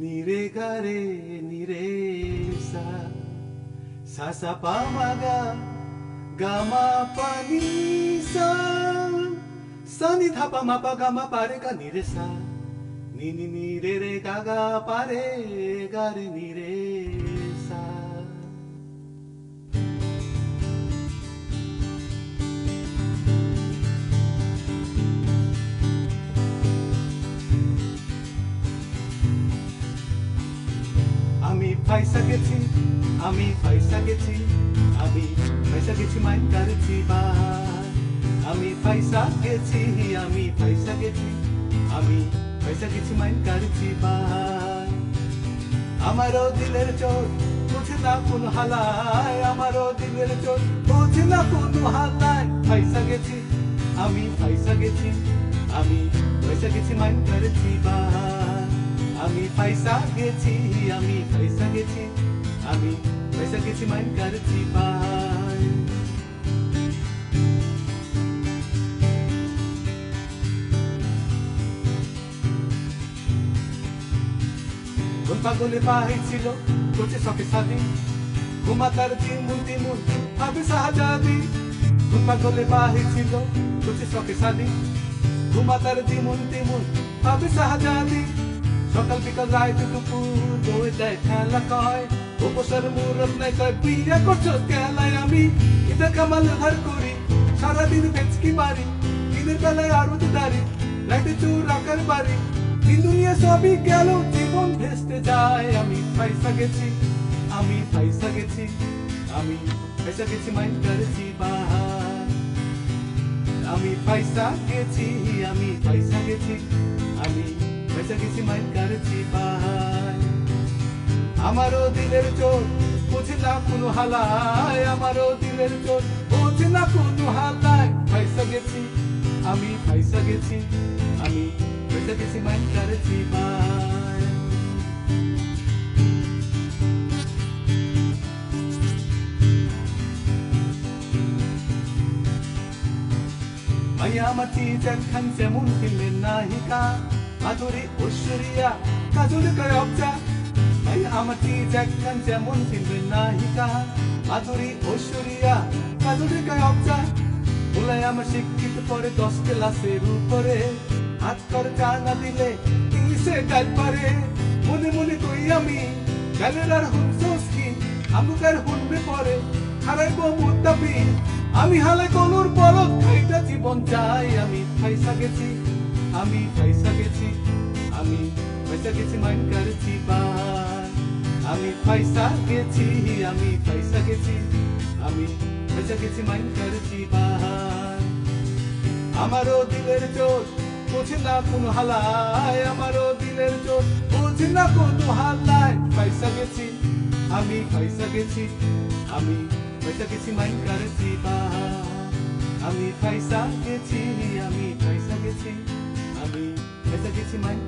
Nire gare nire sa sa sa pa ma ga ga ma pa ni sa ni tha pa ma pa ga ma pa re ga ni re sa ni ni ni re re ga ga pa re ga re ni re sa আমি পয়সা গেছি আমি পয়সা গেছি আমি পয়সা গেছি mine করেছি বা আমি পয়সা গেছি আমি পয়সা গেছি আমি পয়সা গেছি মাইন করেছি বা আমারও দিলের চোট বুঝে না কোন হালায় আমারও দিলের চোট বুঝে না কোন হালায় পয়সা গেছি আমি পয়সা গেছি আমি পয়সা গেছি মাইন করেছি বা আমি পয়সা গেছি আমি পয়সা গেছি আমি পয়সা গেছি মাইন করেছি বাই কোন পাগলে পাইছিল করছে শখে শাদি ঘুমাতার তিমুন তিমুন ভাবে শাহজাদি কোন পাগলে পাইছিল করছে শখে শাদি ঘুমাতার তিমুন তিমুন ভাবে শাহজাদি সকাল বিকাল রাত দুপুর বই দেয় খেলা কয় উপসর মুরত নাই কয় বিয়ে করছো খেলায় আমি ঈদের কামাল ধার করি সারাদিন বেচকি মারি দিনের বেলায় আরো দাঁড়ি রাইতে চোর রাখার বাড়ি দিন দুনিয়া সবই গেল জীবন ভেস্তে যায় আমি পয়সা গেছি আমি পয়সা গেছি আমি পয়সা গেছি মাইন করেছি বাহার আমি পয়সা গেছি আমি পয়সা গেছি আমি পয়সা গেছি মাইন করেছি বাহার আমারও দিলের চোট বুঝে না কোনো হালায় আমারও দিলের চোট বুঝে না কোনো হালায় পয়সা গেছি আমি পয়সা গেছি আমি পয়সা গেছি মাইন করেছি বাহার মাইয়া আমার চিজের খান যেমন ফিল্মের নায়িকা মাধুরী ঐশ্বরিয়া কাজল কয়বজা মাইয়া আমার চিজের খান যেমন ফিল্মের নায়িকা মাধুরী ঐশ্বরিয়া কাজল কয়বজা বলে আমার শিক্ষিত পরে 10 ক্লাসের উপরে হাত করে জানা দিলে ইংলিশে গাল পারে মনে মনে কই আমি গালের আর হুমসোস কি আমুকার হুনবে পরে হারাইব মুদ্দাবি আমি হালে কোনুর বলদ খাইটা জীবন চাই আমি পয়সা গেছি আমি পয়সা গেছি আমি পয়সা গেছি মাইন করেছি বাই আমি পয়সা গেছি আমি পয়সা গেছি আমি পয়সা গেছি মাইন করেছি বাই আমারও দিলের চোট বুঝে না কোনো হালায় আমারও দিলের চোট বুঝে না কোনো হালায় পয়সা গেছি আমি পয়সা গেছি আমি পয়সা গেছি মাইন করেছি বাহার আমি পয়সা গেছি আমি পয়সা গেছি আমি পয়সা গেছি মাইন